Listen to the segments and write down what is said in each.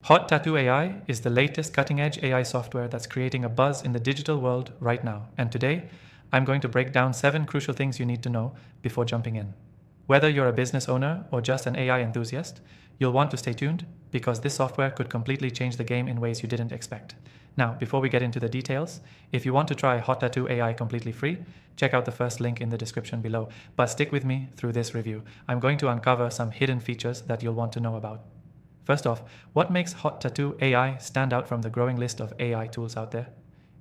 Hot Tattoo AI is the latest cutting-edge AI software that's creating a buzz in the digital world right now. And today, I'm going to break down 7 crucial things you need to know before jumping in. Whether you're a business owner or just an AI enthusiast, you'll want to stay tuned because this software could completely change the game in ways you didn't expect. Now, before we get into the details, if you want to try Hot Tattoo AI completely free, check out the first link in the description below. But stick with me through this review. I'm going to uncover some hidden features that you'll want to know about. First off, what makes Hot Tattoo AI stand out from the growing list of AI tools out there?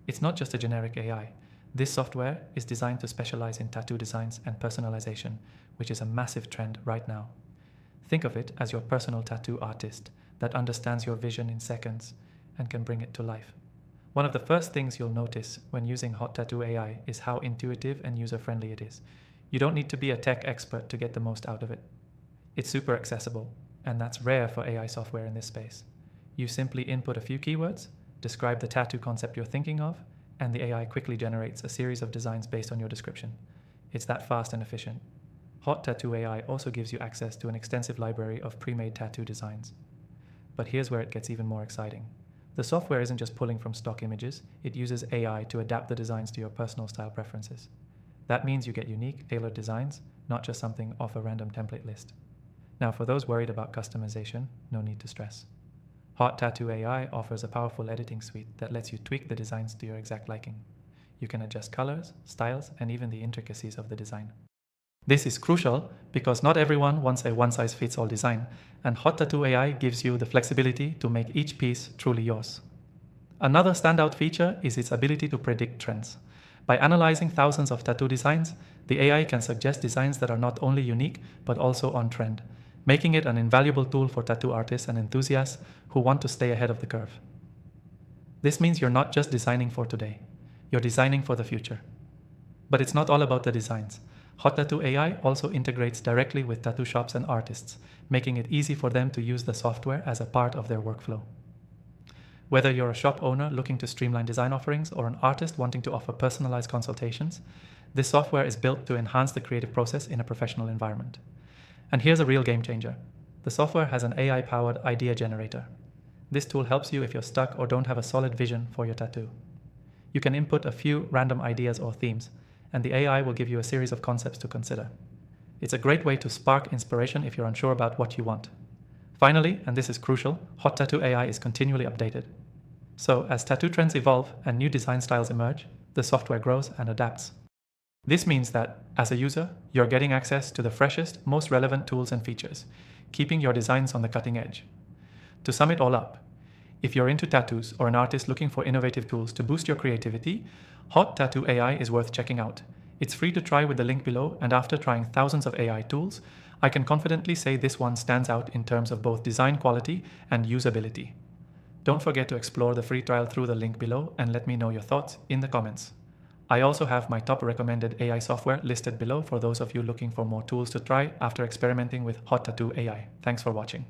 It's not just a generic AI. This software is designed to specialize in tattoo designs and personalization, which is a massive trend right now. Think of it as your personal tattoo artist that understands your vision in seconds and can bring it to life. One of the first things you'll notice when using Hot Tattoo AI is how intuitive and user-friendly it is. You don't need to be a tech expert to get the most out of it. It's super accessible, and that's rare for AI software in this space. You simply input a few keywords, describe the tattoo concept you're thinking of, and the AI quickly generates a series of designs based on your description. It's that fast and efficient. Hot Tattoo AI also gives you access to an extensive library of pre-made tattoo designs. But here's where it gets even more exciting. The software isn't just pulling from stock images, it uses AI to adapt the designs to your personal style preferences. That means you get unique, tailored designs, not just something off a random template list. Now, for those worried about customization, no need to stress. Hot Tattoo AI offers a powerful editing suite that lets you tweak the designs to your exact liking. You can adjust colors, styles, and even the intricacies of the design. This is crucial because not everyone wants a one-size-fits-all design, and Hot Tattoo AI gives you the flexibility to make each piece truly yours. Another standout feature is its ability to predict trends. By analyzing thousands of tattoo designs, the AI can suggest designs that are not only unique but also on trend, making it an invaluable tool for tattoo artists and enthusiasts who want to stay ahead of the curve. This means you're not just designing for today, you're designing for the future. But it's not all about the designs. Hot Tattoo AI also integrates directly with tattoo shops and artists, making it easy for them to use the software as a part of their workflow. Whether you're a shop owner looking to streamline design offerings or an artist wanting to offer personalized consultations, this software is built to enhance the creative process in a professional environment. And here's a real game changer. The software has an AI-powered idea generator. This tool helps you if you're stuck or don't have a solid vision for your tattoo. You can input a few random ideas or themes, and the AI will give you a series of concepts to consider. It's a great way to spark inspiration if you're unsure about what you want. Finally, and this is crucial, Hot Tattoo AI is continually updated. So as tattoo trends evolve and new design styles emerge, the software grows and adapts. This means that, as a user, you're getting access to the freshest, most relevant tools and features, keeping your designs on the cutting edge. To sum it all up, if you're into tattoos or an artist looking for innovative tools to boost your creativity, Hot Tattoo AI is worth checking out. It's free to try with the link below, and after trying thousands of AI tools, I can confidently say this one stands out in terms of both design quality and usability. Don't forget to explore the free trial through the link below and let me know your thoughts in the comments. I also have my top recommended AI software listed below for those of you looking for more tools to try after experimenting with Hot Tattoo AI. Thanks for watching.